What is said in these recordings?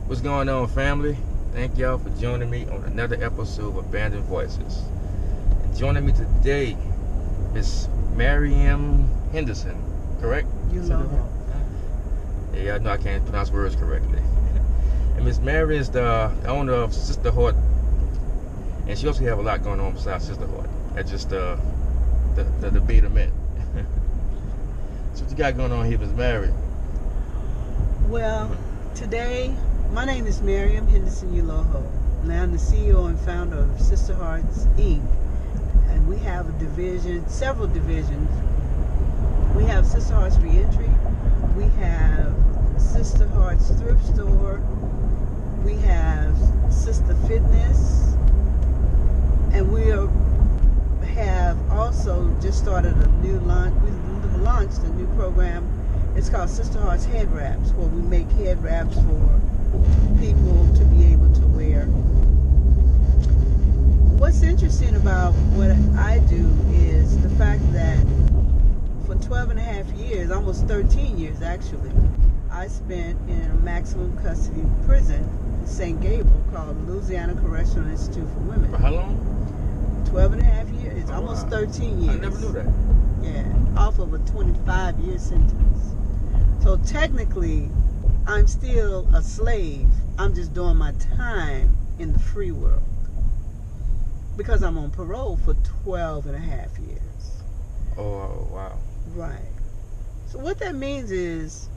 What's going on, family? Thank y'all for joining me on another episode of Abandoned Voices. And joining me today is Maryam Henderson, correct? Uloho. Yeah, I know I can't pronounce words correctly. And Miss Mary is the owner of Sisterhood, and she also have a lot going on besides Sisterhood. That's just the beta men. So what you got going on here, Miss Mary? Well, today, my name is Maryam Henderson-Uloho, and I'm the CEO and founder of Sister Hearts Inc. And we have a division, several divisions. We have Sister Hearts Reentry. We have Sister Hearts Thrift Store. We have Sister Fitness. And we have also just started a new launch. We launched a new program. It's called Sister Hearts Head Wraps, where we make head wraps for people to be able to wear. What's interesting about what I do is the fact that for 12 and a half years, almost 13 years actually, I spent in a maximum custody prison in St. Gabriel called Louisiana Correctional Institute for Women. For how long? 12 and a half years, almost wow. 13 years. I never knew that. Yeah, off of a 25-year sentence. So technically, I'm still a slave. I'm just doing my time in the free world because I'm on parole for 12 and a half years. Oh, wow. Right. So what that means is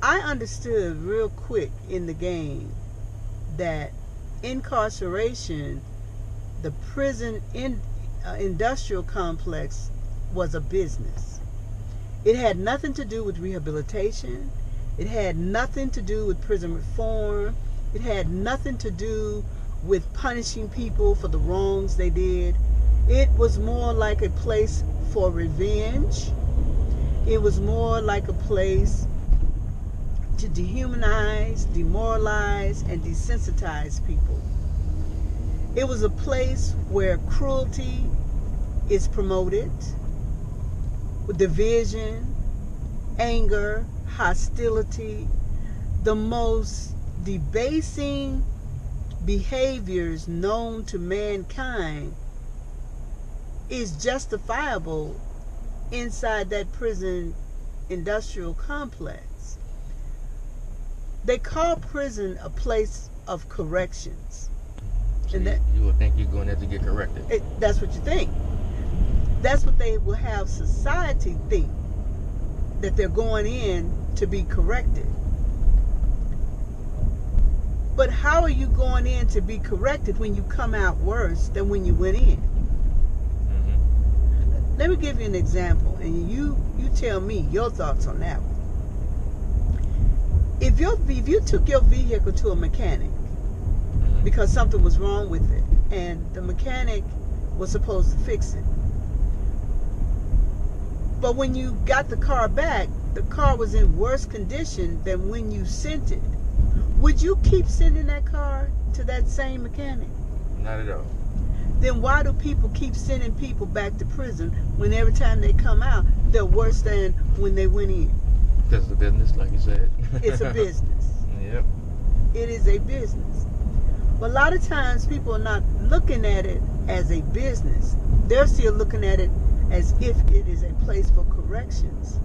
I understood real quick in the game that incarceration, the prison industrial complex, was a business. It had nothing to do with rehabilitation. It had nothing to do with prison reform. It had nothing to do with punishing people for the wrongs they did. It was more like a place for revenge. It was more like a place to dehumanize, demoralize, and desensitize people. It was a place where cruelty is promoted, with division, anger, hostility, the most debasing behaviors known to mankind is justifiable inside that prison industrial complex. They call prison a place of corrections. So and you would think you're going there to get corrected. That's what you think. That's what they will have society think, that they're going in to be corrected. But how are you going in to be corrected when you come out worse than when you went in? Mm-hmm. Let me give you an example, and you tell me your thoughts on that one. If you took your vehicle to a mechanic because something was wrong with it, and the mechanic was supposed to fix it, but when you got the car back, the car was in worse condition than when you sent it, would you keep sending that car to that same mechanic? Not at all. Then why do people keep sending people back to prison when every time they come out, they're worse than when they went in? Because it's a business, like you said. It's a business. Yep. It is a business. But a lot of times people are not looking at it as a business. They're still looking at it as if it is a place for corrections.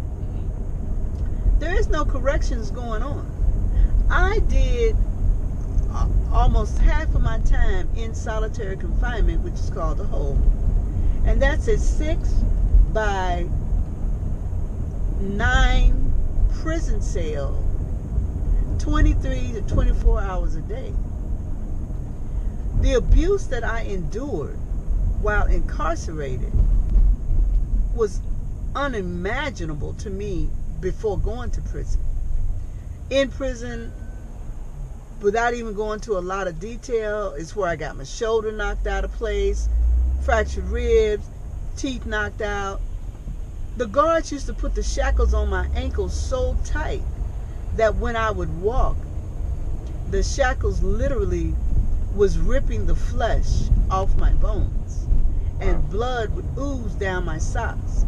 There is no corrections going on. I did almost half of my time in solitary confinement, which is called the hold. And that's a 6 by 9 prison cell, 23 to 24 hours a day. The abuse that I endured while incarcerated was unimaginable to me before going to prison. In prison, without even going to a lot of detail, is where I got my shoulder knocked out of place, fractured ribs, teeth knocked out. The guards used to put the shackles on my ankles so tight that when I would walk, the shackles literally was ripping the flesh off my bones, and blood would ooze down my socks.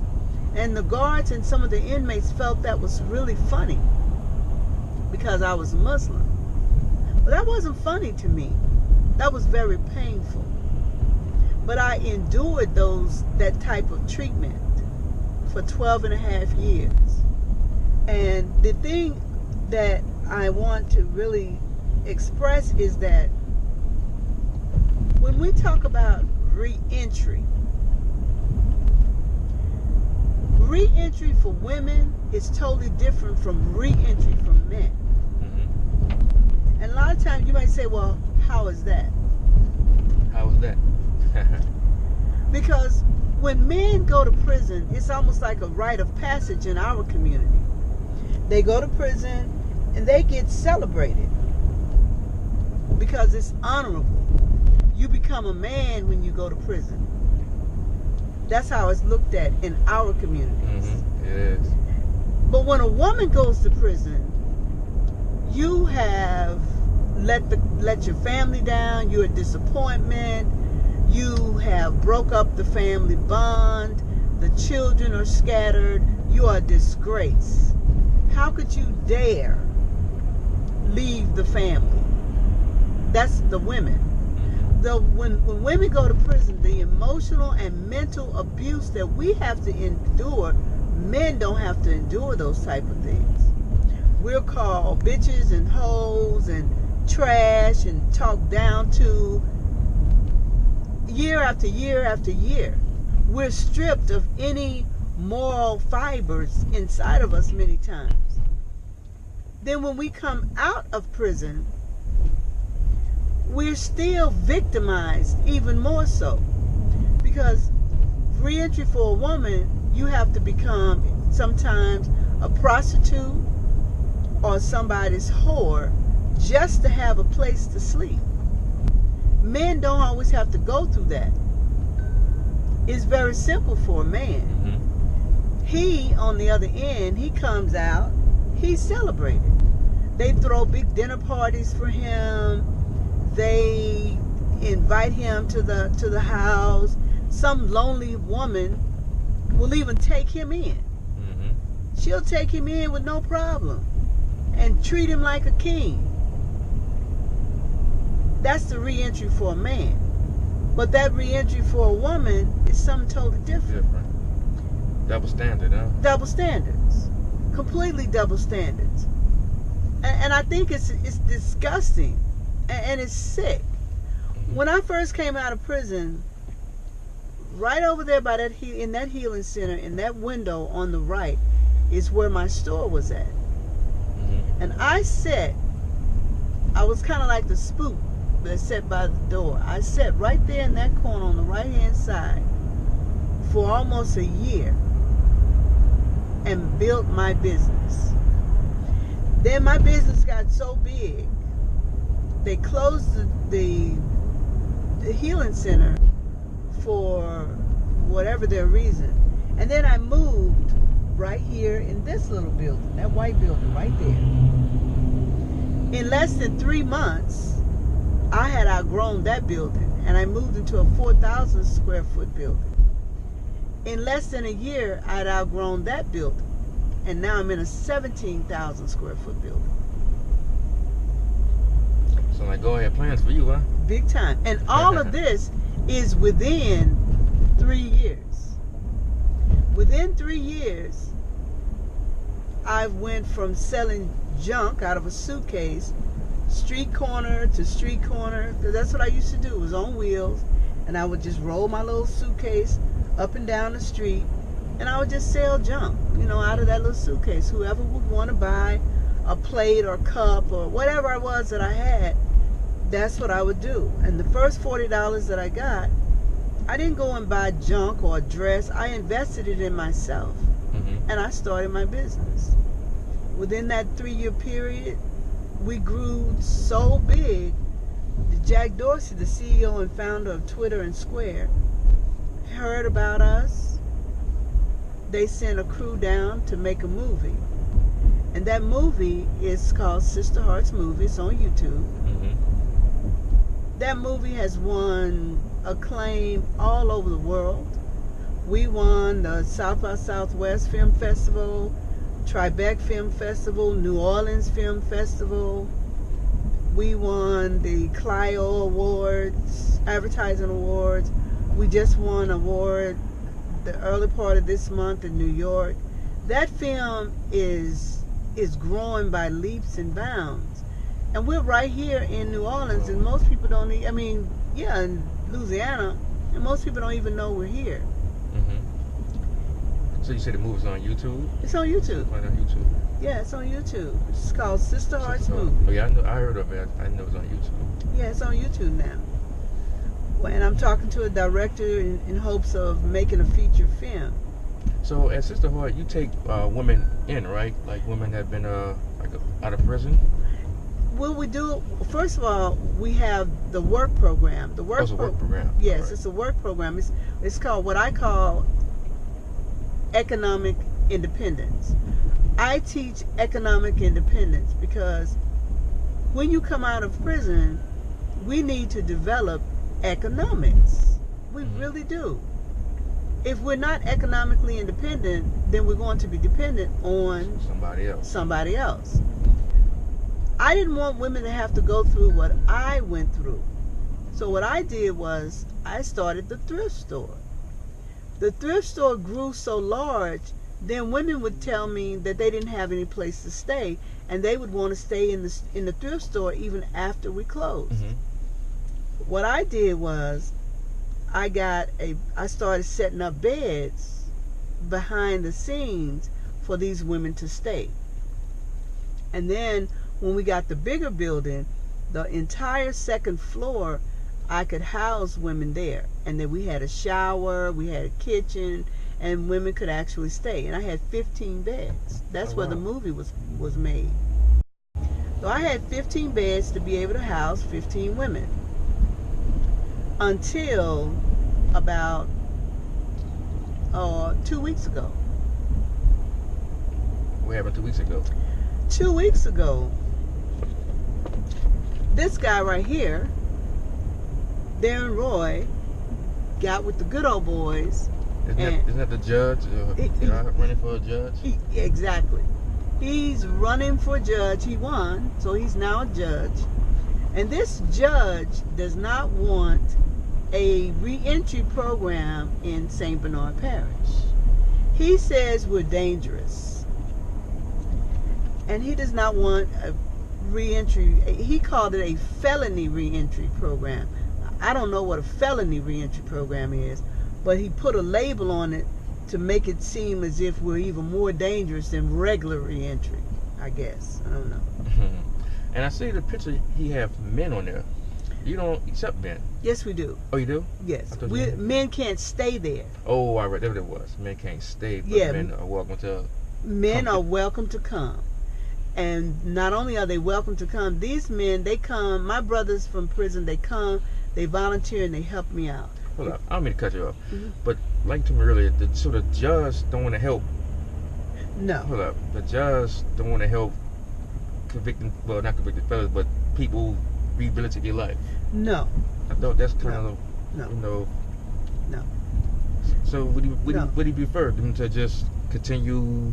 And the guards and some of the inmates felt that was really funny. because I was Muslim. But that wasn't funny to me. That was very painful. But I endured that type of treatment for 12 and a half years. And the thing that I want to really express is that when we talk about reentry for women is totally different from reentry for men. Mm-hmm. And a lot of times you might say, well, how is that? How is that? Because when men go to prison, it's almost like a rite of passage in our community. They go to prison and they get celebrated because it's honorable. You become a man when you go to prison. That's how it's looked at in our communities. Mm-hmm. It is. But when a woman goes to prison, you have let your family down. You're a disappointment. You have broke up the family bond. The children are scattered. You are a disgrace. How could you dare leave the family? That's the women. When women go to prison, the emotional and mental abuse that we have to endure, men don't have to endure those type of things. We're called bitches and hoes and trash and talked down to year after year after year. We're stripped of any moral fibers inside of us many times. Then when we come out of prison, we're still victimized even more so. Because reentry for a woman, you have to become sometimes a prostitute or somebody's whore just to have a place to sleep. Men don't always have to go through that. It's very simple for a man. Mm-hmm. He, on the other end, he comes out, he's celebrated. They throw big dinner parties for him. They invite him to the house. Some lonely woman will even take him in. Mm-hmm. She'll take him in with no problem and treat him like a king. That's the reentry for a man. But that reentry for a woman is something totally different. Double standard, huh? Double standards. Completely double standards. And I think it's disgusting. And it's sick. Mm-hmm. When I first came out of prison, right over there by in that healing center, in that window on the right, is where my store was at. Mm-hmm. And I was kind of like the spook that sat by the door. I sat right there in that corner on the right-hand side for almost a year and built my business. Then my business got so big, they closed the healing center for whatever their reason. And then I moved right here in this little building, that white building right there. In less than 3 months, I had outgrown that building and I moved into a 4,000 square foot building. In less than a year, I'd outgrown that building. And now I'm in a 17,000 square foot building. So like go ahead plans for you, huh? Big time. And all of this is within 3 years. Within 3 years, I went from selling junk out of a suitcase, street corner to street corner. That's what I used to do. It was on wheels. And I would just roll my little suitcase up and down the street. And I would just sell junk, out of that little suitcase. Whoever would want to buy a plate or cup or whatever it was that I had, that's what I would do. And the first $40 that I got, I didn't go and buy junk or a dress. I invested it in myself. Mm-hmm. And I started my business. Within that 3-year period, we grew so big. Jack Dorsey, the CEO and founder of Twitter and Square, heard about us. They sent a crew down to make a movie. And that movie is called Sister Hearts Movie. It's on YouTube. Mm-hmm. That movie has won acclaim all over the world. We won the South by Southwest Film Festival. Tribeca Film Festival, New Orleans Film Festival. We won the Clio Awards, Advertising Awards. We just won an award the early part of this month in New York. That film is growing by leaps and bounds. And we're right here in New Orleans, and most people don't I mean, yeah, in Louisiana, and most people don't even know we're here. So you said the movie's on YouTube? It's on YouTube. It's on YouTube. Yeah, it's on YouTube. It's called Sister Hearts Movie. Oh yeah, I heard of it. I know it's on YouTube. Yeah, it's on YouTube now. Well, and I'm talking to a director in hopes of making a feature film. So at Sister Heart, you take women in, right? Like women that have been out of prison? Well, we do. First of all, we have the work program. The work, it's a work program. Yes, right. It's a work program. It's called what I call economic independence. I teach economic independence because when you come out of prison, we need to develop economics. We really do. If we're not economically independent, then we're going to be dependent on somebody else. I didn't want women to have to go through what I went through. So what I did was I started the thrift store. The thrift store grew so large, then women would tell me that they didn't have any place to stay, and they would want to stay in the thrift store even after we closed. What I did was I started setting up beds behind the scenes for these women to stay. And then when we got the bigger building, the entire second floor, I could house women there. And then we had a shower, we had a kitchen, and women could actually stay. And I had 15 beds. That's where the movie was made. So I had 15 beds to be able to house 15 women. Until about 2 weeks ago. What happened 2 weeks ago? 2 weeks ago, this guy right here, Darren Roy, got with the good old boys. Isn't that the judge? Running for a judge? Exactly. He's running for judge. He won, so he's now a judge. And this judge does not want a reentry program in St. Bernard Parish. He says we're dangerous. And he does not want a reentry. He called it a felony reentry program. I don't know what a felony reentry program is, but he put a label on it to make it seem as if we're even more dangerous than regular reentry, I guess. I don't know. And I see the picture, he have men on there. You don't accept men? Yes, we do. Oh, you do? Yes. Men can't stay there. Oh, I read that it was. Men can't stay, but men are welcome to Men are welcome to come. And not only are they welcome to come, these men, they come, my brothers from prison, they come, they volunteer, and they help me out. Hold up, I don't mean to cut you off, but like to me earlier, so the judge don't want to help. No. Hold up, the judge don't want to help convicted, well, not convicted fellas, but people rehabilitate their life. No. I thought that's kind of, no. You know. No. So would he prefer them to just continue?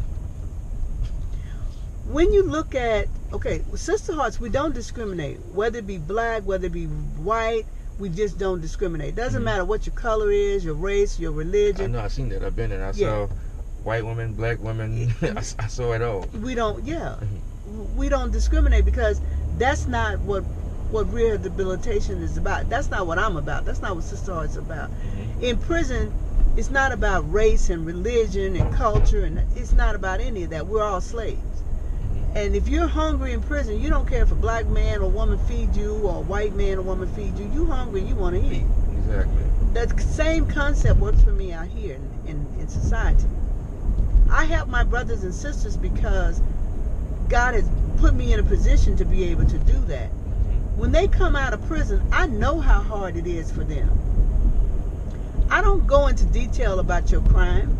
When you look at, okay, with Sister Hearts, we don't discriminate. Whether it be black, whether it be white, we just don't discriminate. Doesn't matter what your color is, your race, your religion. I know, I've seen that. I've been there. I saw white women, black women. I saw it all. We don't, we don't discriminate because that's not what rehabilitation is about. That's not what I'm about. That's not what Sister Hearts is about. In prison, it's not about race and religion and culture, and it's not about any of that. We're all slaves. And if you're hungry in prison, you don't care if a black man or woman feeds you or a white man or woman feeds you. You hungry, you want to eat. Exactly. That same concept works for me out here in society. I help my brothers and sisters because God has put me in a position to be able to do that. When they come out of prison, I know how hard it is for them. I don't go into detail about your crime.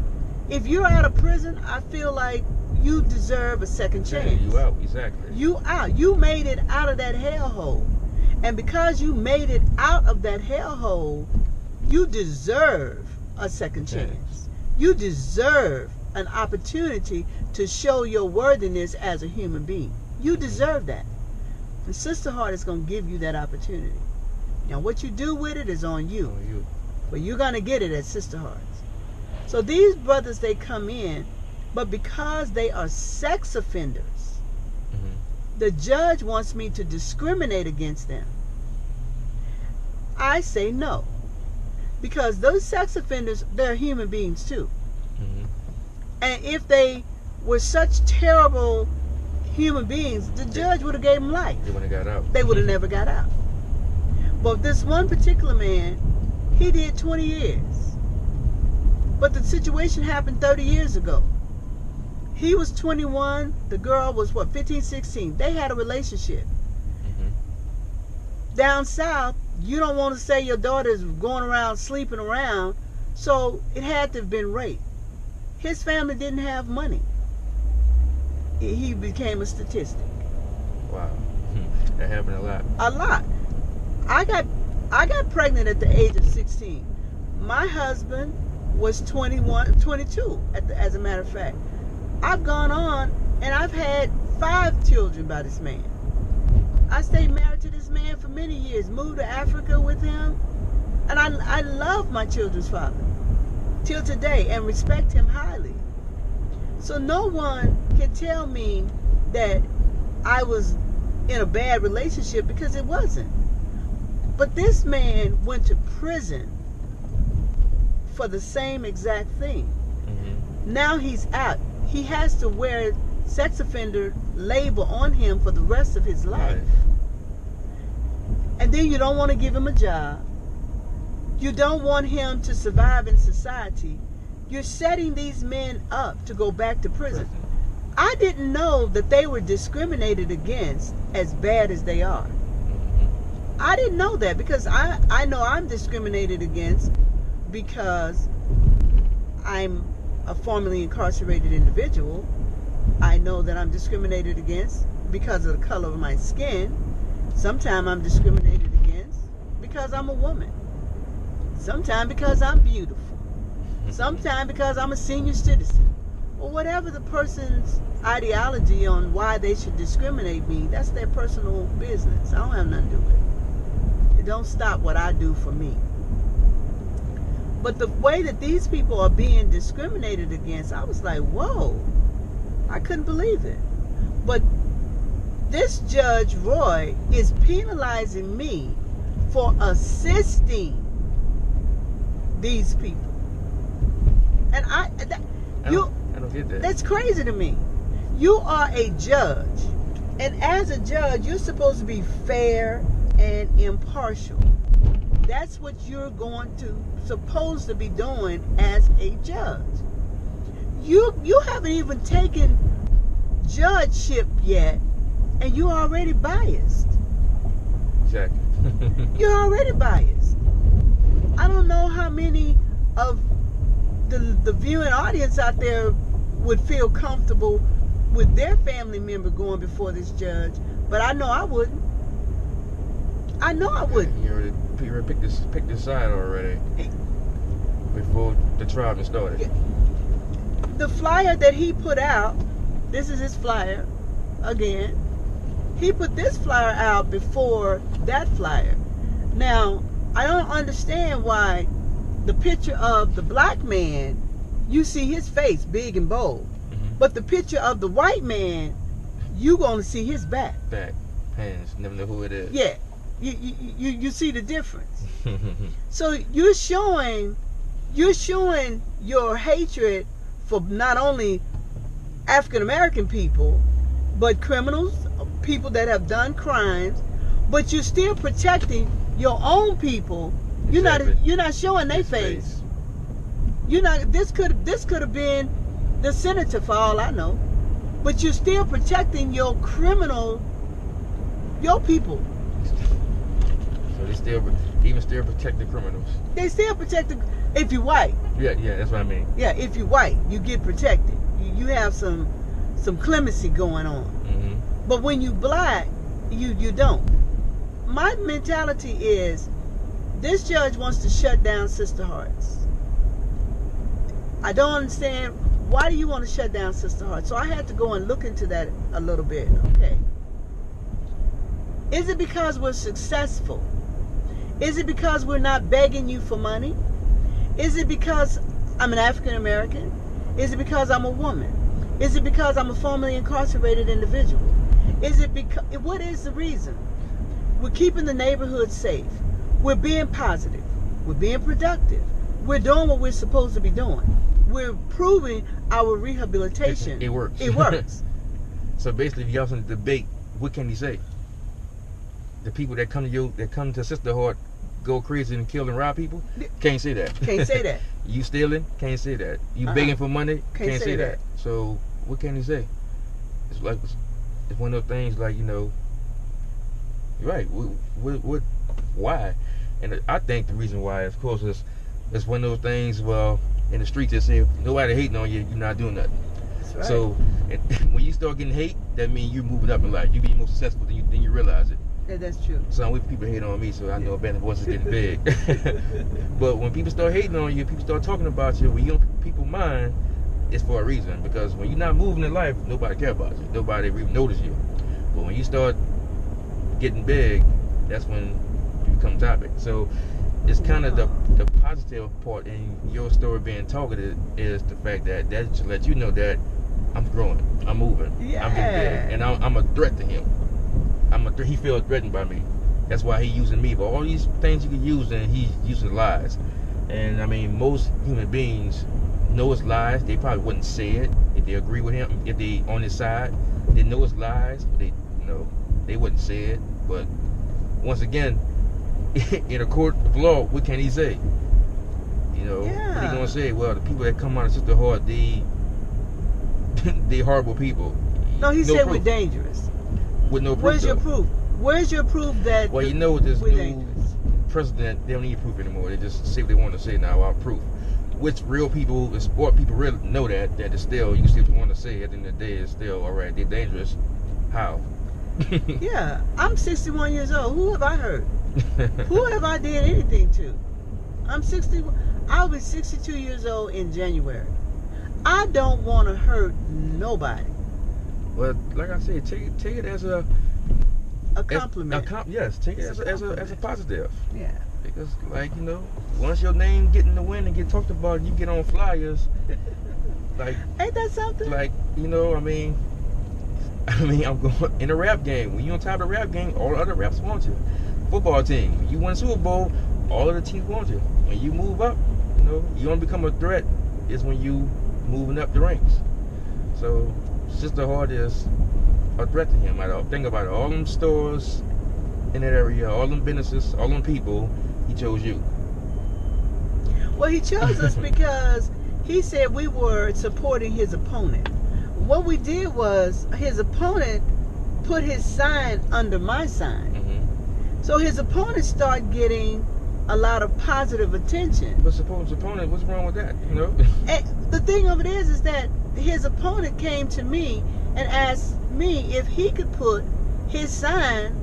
If you're out of prison, I feel like you deserve a second chance. You out, exactly. You out. You made it out of that hellhole. And because you made it out of that hellhole, you deserve a second chance. You deserve an opportunity to show your worthiness as a human being. You deserve that. And Sister Heart is going to give you that opportunity. Now, what you do with it is on you. But you're going to get it at Sister Hearts. So these brothers, they come in, but because they are sex offenders, the judge wants me to discriminate against them. I say no. Because those sex offenders, they're human beings too. And if they were such terrible human beings, the judge would have gave them life. They would have got out. They would have never got out. But this one particular man, he did 20 years. But the situation happened 30 years ago. He was 21. The girl was, 15, 16. They had a relationship. Down south, you don't want to say your daughter's going around sleeping around, so it had to have been rape. His family didn't have money. He became a statistic. Wow. That happened a lot. A lot. I got pregnant at the age of 16. My husband was 22, as a matter of fact. I've gone on and I've had 5 children by this man. I stayed married to this man for many years, moved to Africa with him, and I love my children's father till today and respect him highly. So no one can tell me that I was in a bad relationship, because it wasn't. But this man went to prison for the same exact thing. Now he's out. He has to wear sex offender label on him for the rest of his life. And then you don't want to give him a job. You don't want him to survive in society. You're setting these men up to go back to prison. I didn't know that they were discriminated against as bad as they are. I didn't know that, because I know I'm discriminated against because I'm a formerly incarcerated individual. I know that I'm discriminated against because of the color of my skin. Sometimes I'm discriminated against because I'm a woman. Sometimes because I'm beautiful. Sometimes because I'm a senior citizen. Or whatever the person's ideology on why they should discriminate me, that's their personal business. I don't have nothing to do with it. It don't stop what I do for me. But the way that these people are being discriminated against, I was like, whoa. I couldn't believe it. But this Judge Roy is penalizing me for assisting these people. And I don't get that. That's crazy to me. You are a judge. And as a judge, you're supposed to be fair and impartial. That's what you're supposed to be doing as a judge. You haven't even taken judgeship yet, and you're already biased. Exactly. You're already biased. I don't know how many of the viewing audience out there would feel comfortable with their family member going before this judge, but I know I wouldn't. I know I wouldn't. You already picked this side already before the trial even started. The flyer that he put out, this is his flyer again. He put this flyer out before that flyer. Now, I don't understand why the picture of the black man, you see his face big and bold. But the picture of the white man, you gonna see his back. Back, hands, never know who it is. Yeah, you see the difference. So you're showing your hatred for not only African American people, but criminals, people that have done crimes, but you're still protecting your own people. You're not showing their face. You're not. This could have been the senator for all I know, but you're still protecting your people. So they still protect the criminals. They still protect if you're white. Yeah, that's what I mean. Yeah, if you're white, you get protected. You have some clemency going on. But when you black, you don't. My mentality is, this judge wants to shut down Sister Hearts. I don't understand why do you want to shut down Sister Heart? So I had to go and look into that a little bit. Okay. Is it because we're successful? Is it because we're not begging you for money? Is it because I'm an African American? Is it because I'm a woman? Is it because I'm a formerly incarcerated individual? Is it because, what is the reason? We're keeping the neighborhood safe. We're being positive. We're being productive. We're doing what we're supposed to be doing. We're proving our rehabilitation. It works. It works. So basically, if you have some debate, what can he say? The people that come to you, that come to Sister Heart, go crazy and kill and rob people? Can't say that. Can't say that. You stealing? Can't say that. You begging for money? Can't say that. So what can he say? It's like, it's one of those things like, you know, you're right. What, why? And I think the reason why, of course, is it's one of those things. Well, in the streets, they say nobody hating on you, you're not doing nothing. That's right. So when you start getting hate, that means you're moving up in life. You're being more successful than you realize it. Yeah, that's true. So when people hate on me, so I know abandoned voice is getting big. But when people start hating on you, people start talking about you, when you don't people's mind, it's for a reason. Because when you're not moving in life, nobody care about you. Nobody even notice you. But when you start getting big, that's when you become topic. So it's kind of the positive part in your story being targeted is the fact that should let you know that I'm growing, I'm moving, Yeah. I'm getting big, and I'm a threat to him. He feels threatened by me. That's why he's using me. But all these things he can use, and he's using lies. And I mean, most human beings know it's lies. They probably wouldn't say it if they agree with him. If they on his side, they know it's lies. But they wouldn't say it. But once again, in a court of law, what can he say? You know, Yeah. He's gonna say, well, the people that come out of Sister Heart, they horrible people. No, he said proof. we're dangerous. With no proof. Where's your though. proof? Where's your proof that Well, you know, with this we're new dangerous? president, they don't need proof anymore. They just say what they want to say now without proof. Which real people, the sport people really know that it's still, you can say what you want to say, at the end of the day, it's still, all right, they're dangerous. How? Yeah, I'm 61 years old. Who have I hurt? Who have I did anything to? I'm 61. I'll be 62 years old in January. I don't want to hurt nobody. Well, like I said, take it as a compliment. Yes, take it as a positive. Yeah. Because, like, you know, once your name get in the wind and get talked about, you get on flyers. Like, Ain't that something? like, you know, I mean, I'm going in a rap game. When you on top of the rap game, all the other raps want you. Football team, when you win a Super Bowl, all of the teams want you. When you move up, you know, you don't become a threat. Is when you moving up the ranks. So Sister Heart is a threat to him. Think about it. All them stores in that area, all them businesses, all them people, he chose you. Well, he chose us because he said we were supporting his opponent. What we did was his opponent put his sign under my sign. Mm-hmm. So his opponent started getting a lot of positive attention. But suppose opponent, what's wrong with that? You know? And the thing of it is that his opponent came to me and asked me if he could put his sign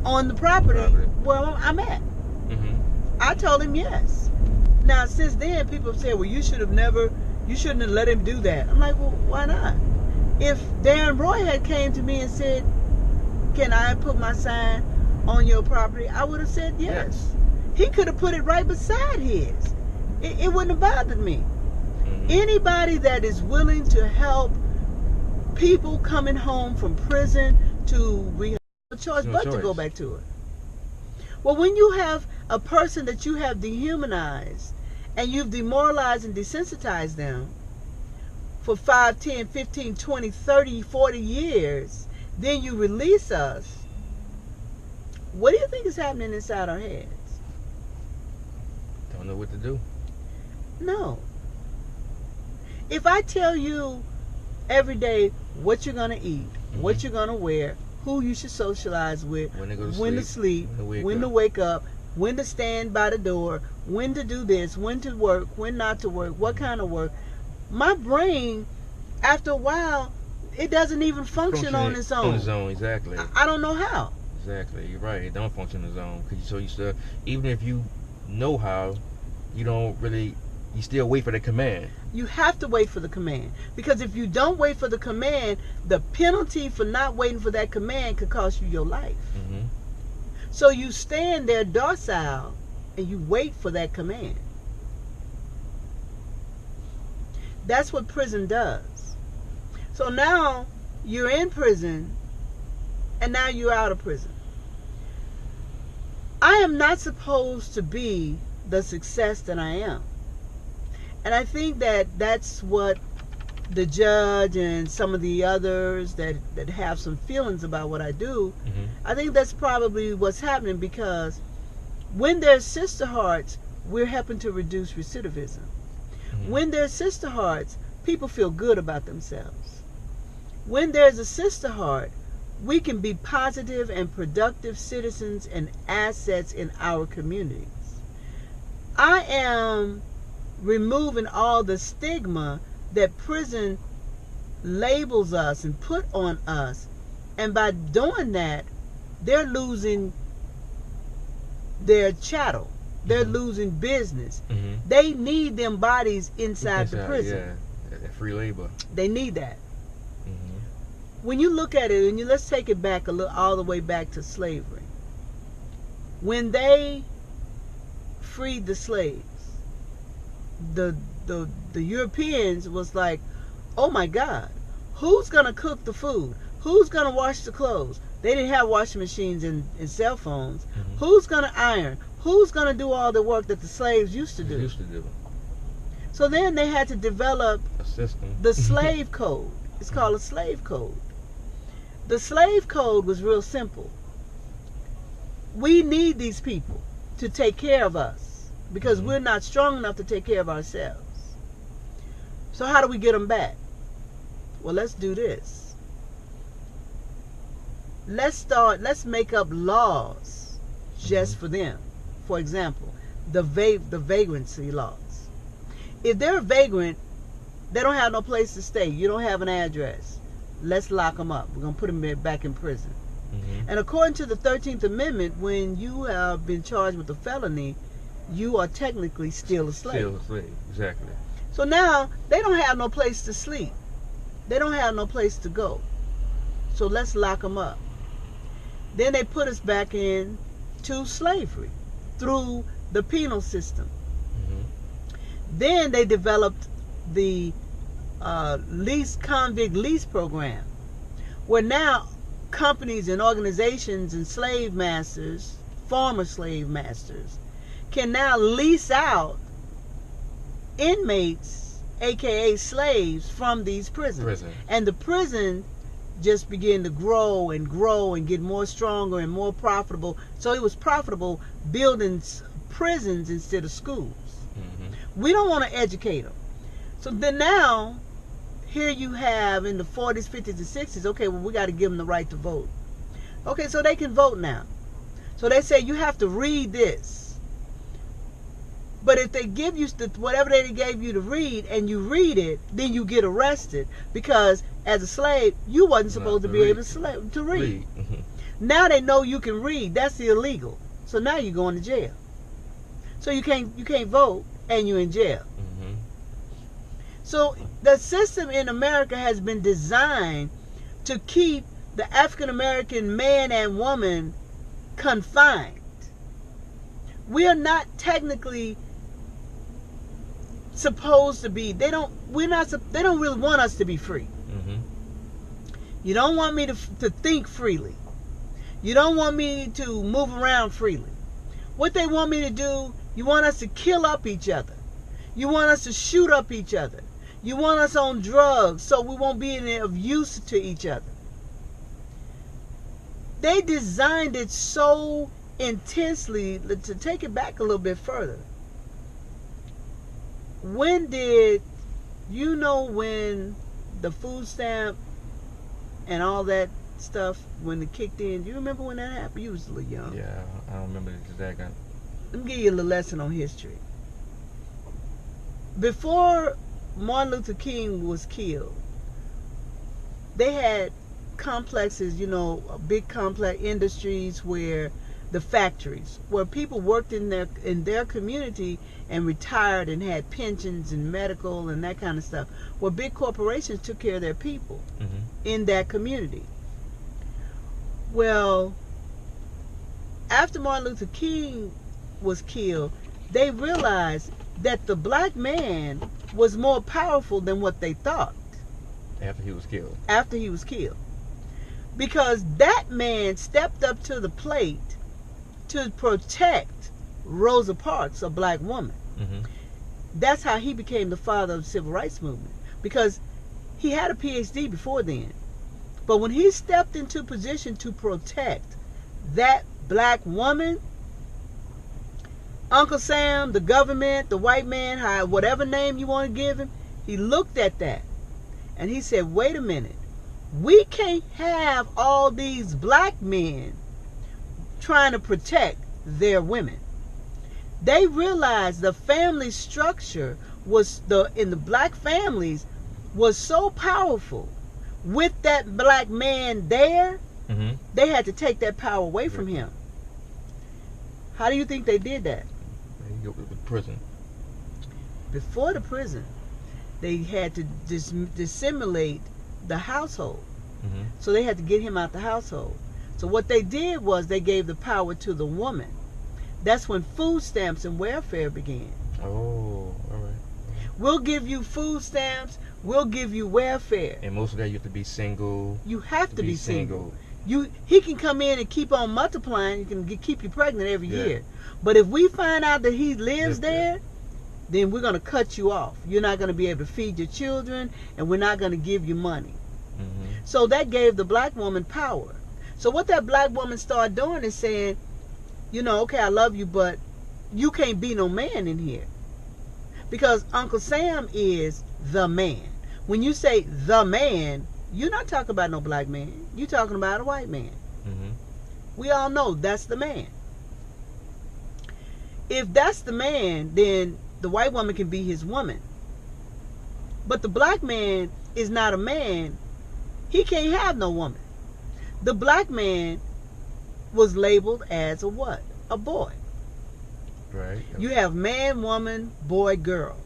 on the property where I'm at. Mm-hmm. I told him yes. Now, since then, people have said, well, you shouldn't have let him do that. I'm like, well, why not? If Darren Roy had came to me and said, can I put my sign on your property, I would have said yes. He could have put it right beside his. It wouldn't have bothered me. Mm-hmm. Anybody that is willing to help people coming home from prison to rehab, no choice but to go back to it. Well, when you have a person that you have dehumanized and you've demoralized and desensitized them for 5, 10, 15, 20, 30, 40 years, then you release us. What do you think is happening inside our heads? Don't know what to do. No. If I tell you every day what you're going to eat, what you're going to wear, who you should socialize with, when to sleep, when to wake up, when to stand by the door, when to do this, when to work, when not to work, what kind of work, my brain, after a while, it doesn't even function on its own. On its own, exactly. I don't know how. Exactly, you're right. It don't function on its own. Cause you're so used to, even if you know how, you don't really You still wait for the command. You have to wait for the command. Because if you don't wait for the command, the penalty for not waiting for that command could cost you your life. Mm-hmm. So you stand there docile and you wait for that command. That's what prison does. So now you're in prison and now you're out of prison. I am not supposed to be the success that I am. And I think that that's what the judge and some of the others that have some feelings about what I do, I think that's probably what's happening, because when there's Sister Hearts, we're helping to reduce recidivism. When there's Sister Hearts, people feel good about themselves. When there's a Sister Heart, we can be positive and productive citizens and assets in our communities. I am removing all the stigma that prison labels us and put on us, and by doing that, they're losing their chattel. They're losing business. They need them bodies inside the prison. Yeah, free labor. They need that. When you look at it, and let's take it back all the way back to slavery. When they freed the slaves, the Europeans was like, oh my God, who's gonna cook the food? Who's gonna wash the clothes? They didn't have washing machines and cell phones. Who's gonna iron? Who's gonna do all the work that the slaves used to do? So then they had to develop a system. The slave code. It's called a slave code. The slave code was real simple. We need these people to take care of us because we're not strong enough to take care of ourselves. So how do we get them back? Well, let's do this. Let's make up laws just for them. For example, the vagrancy laws. If they're a vagrant, they don't have no place to stay. You don't have an address. Let's lock them up. We're going to put them back in prison. And according to the 13th Amendment, when you have been charged with a felony, you are technically still a slave. Still a slave, exactly. So now, they don't have no place to sleep. They don't have no place to go. So let's lock them up. Then they put us back in to slavery through the penal system. Then they developed the convict lease program, where now companies and organizations and slave masters, former slave masters, can now lease out inmates, aka slaves, from these prisons. And the prison just began to grow and grow and get more stronger and more profitable. So it was profitable building prisons instead of schools. We don't want to educate them. So then now, here you have in the 40s, 50s, and 60s, okay, well, we got to give them the right to vote. Okay, so they can vote now. So they say you have to read this. But if they give you whatever they gave you to read and you read it, then you get arrested, because as a slave, you wasn't supposed to be able to read. Now they know you can read. That's illegal. So now you're going to jail. So you can't vote and you're in jail. So the system in America has been designed to keep the African American man and woman confined. We are not technically supposed to be. They don't really want us to be free. You don't want me to think freely. You don't want me to move around freely. What they want me to do, you want us to kill up each other. You want us to shoot up each other. You want us on drugs so we won't be of use to each other. They designed it so intensely. To take it back a little bit further, when the food stamp and all that stuff, when it kicked in, do you remember when that happened? You was a little young. Yeah, I don't remember the exact. Let me give you a little lesson on history. Before Martin Luther King was killed, they had complexes, big complex industries where the factories where people worked in their community and retired and had pensions and medical and that kind of stuff, where big corporations took care of their people in that community. Well, after Martin Luther King was killed, they realized that the black man was more powerful than what they thought. After he was killed. After he was killed. Because that man stepped up to the plate to protect Rosa Parks, a black woman. That's how he became the father of the civil rights movement. Because he had a PhD before then. But when he stepped into position to protect that black woman, Uncle Sam, the government, the white man, whatever name you want to give him, he looked at that and he said, wait a minute, we can't have all these black men trying to protect their women. They realized the family structure in the black families was so powerful. With that black man there, they had to take that power away from him. How do you think they did that? They go to prison. Before the prison, they had to dissimulate the household. So they had to get him out the household. So what they did was they gave the power to the woman. That's when food stamps and welfare began. Oh, all right. We'll give you food stamps. We'll give you welfare. And most of that, you have to be single. You have to be single. He can come in and keep on multiplying. He can keep you pregnant every year. But if we find out that he lives there, then we're going to cut you off. You're not going to be able to feed your children, and we're not going to give you money. So that gave the black woman power. So what that black woman started doing is saying, okay, I love you, but you can't be no man in here. Because Uncle Sam is the man. When you say the man, you're not talking about no black man. You're talking about a white man. We all know that's the man. If that's the man, then the white woman can be his woman. But the black man is not a man. He can't have no woman. The black man was labeled as a what? A boy. Right. You have man, woman, boy, girl.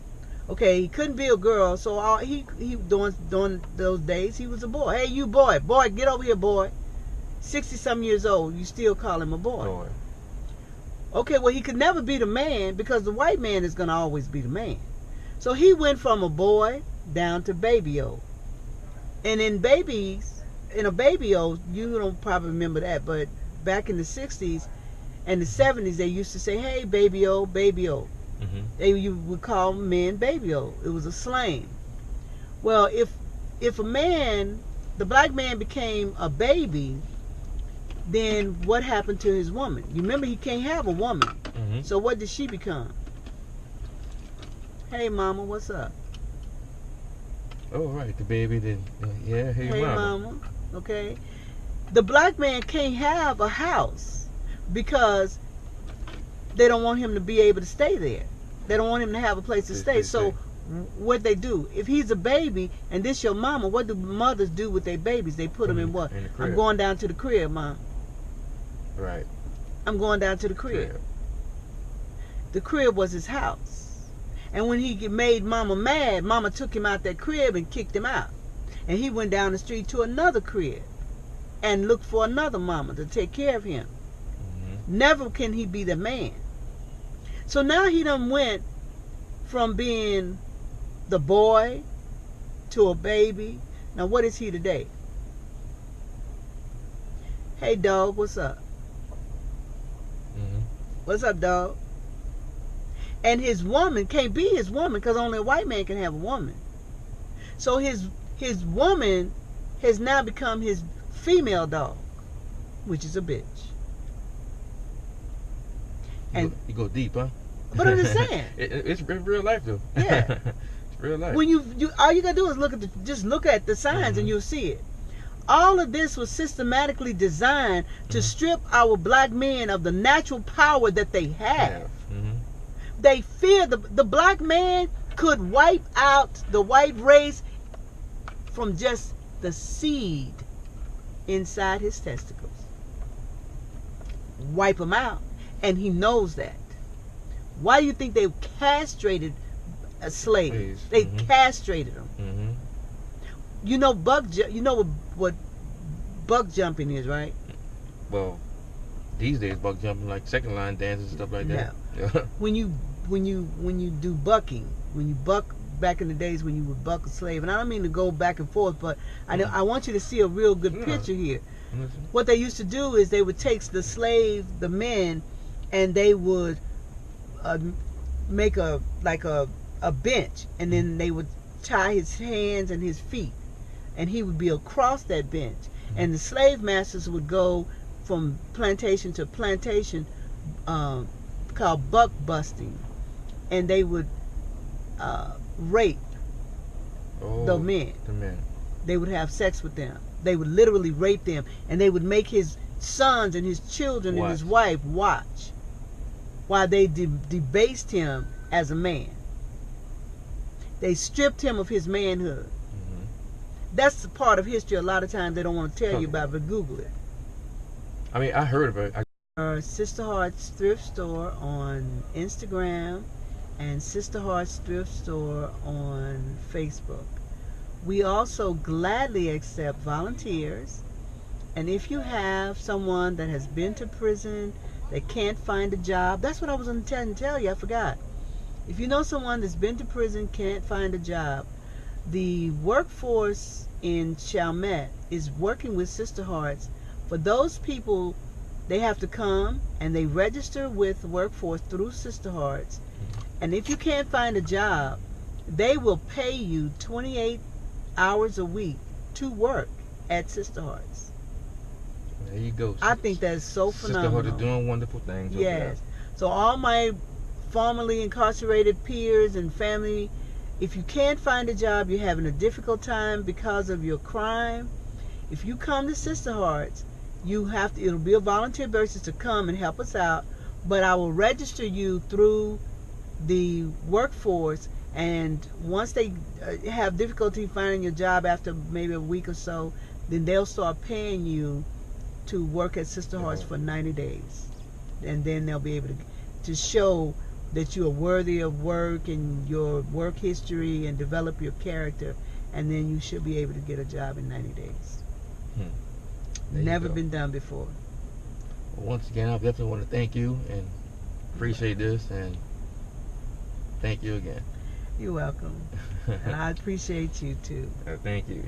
Okay, he couldn't be a girl, so he during those days he was a boy. Hey, you boy, get over here, boy. 60-some years old, you still call him a boy. Okay, well, he could never be the man because the white man is going to always be the man. So he went from a boy down to baby-o. And in a baby-o, you don't probably remember that, but back in the 60s and the 70s, they used to say, hey, baby-o, baby-o. You would call men baby-o. It was a slang. Well, if a man, the black man became a baby, then what happened to his woman? You remember he can't have a woman. So what did she become? Hey, mama, what's up? Oh, right, the baby then. Yeah, hey mama. Okay. The black man can't have a house because they don't want him to be able to stay there. They don't want him to have a place to stay. So what they do, if he's a baby and this your mama, what do mothers do with their babies? They put them in what? In the crib. I'm going down to the crib, mom. Right. I'm going down to the crib. The crib was his house. And when he made mama mad, mama took him out that crib and kicked him out. And he went down the street to another crib and looked for another mama to take care of him. Never can he be the man. So now he done went from being the boy to a baby. Now what is he today? Hey dog, what's up? What's up, dog? And his woman can't be his woman because only a white man can have a woman. So his woman has now become his female dog, which is a bitch. And you go deep, huh? But I'm just saying. It's real life, though. Yeah. It's real life. When you all you gotta do is look at the signs and you'll see it. All of this was systematically designed to strip our black men of the natural power that they have. They fear the black man could wipe out the white race from just the seed inside his testicles. wipe them out, and he knows that. Why do you think they castrated a slave? Please. They castrated them. Mm-hmm. You know what buck jumping is, right? Well, these days buck jumping like second line dances and stuff like that. No. when you do bucking, when you buck back in the days when you would buck a slave, and I don't mean to go back and forth, but I want you to see a real good picture here. What they used to do is they would take the slave, the men, and they would make a bench, and then they would tie his hands and his feet, and he would be across that bench, and the slave masters would go from plantation to plantation, called buck busting, and they would rape the men. They would have sex with them. They would literally rape them, and they would make his sons and his children and his wife watch while they debased him as a man. They stripped him of his manhood. That's the part of history a lot of times they don't want to tell you about, but Google it. I mean, I heard of it. Our Sister Hearts Thrift Store on Instagram and Sister Hearts Thrift Store on Facebook. We also gladly accept volunteers, and if you have someone that has been to prison, that can't find a job, that's what I was going to tell you, I forgot. If you know someone that's been to prison, can't find a job, the workforce in Chalmette is working with Sister Hearts. For those people, they have to come and they register with the workforce through Sister Hearts, and if you can't find a job, they will pay you 28 hours a week to work at Sister Hearts. There you go. I think that's so phenomenal. Sister Hearts are doing wonderful things. Yes. So all my formerly incarcerated peers and family, if you can't find a job, you're having a difficult time because of your crime, if you come to Sister Hearts, you have to, it'll be a volunteer basis to come and help us out, but I will register you through the workforce, and once they have difficulty finding your job after maybe a week or so, then they'll start paying you to work at Sister Hearts for 90 days. And then they'll be able to show that you are worthy of work and your work history and develop your character, and then you should be able to get a job in 90 days. Never been done before. Well, once again, I definitely want to thank you and appreciate this, and thank you again. You're welcome. And I appreciate you too. Thank you.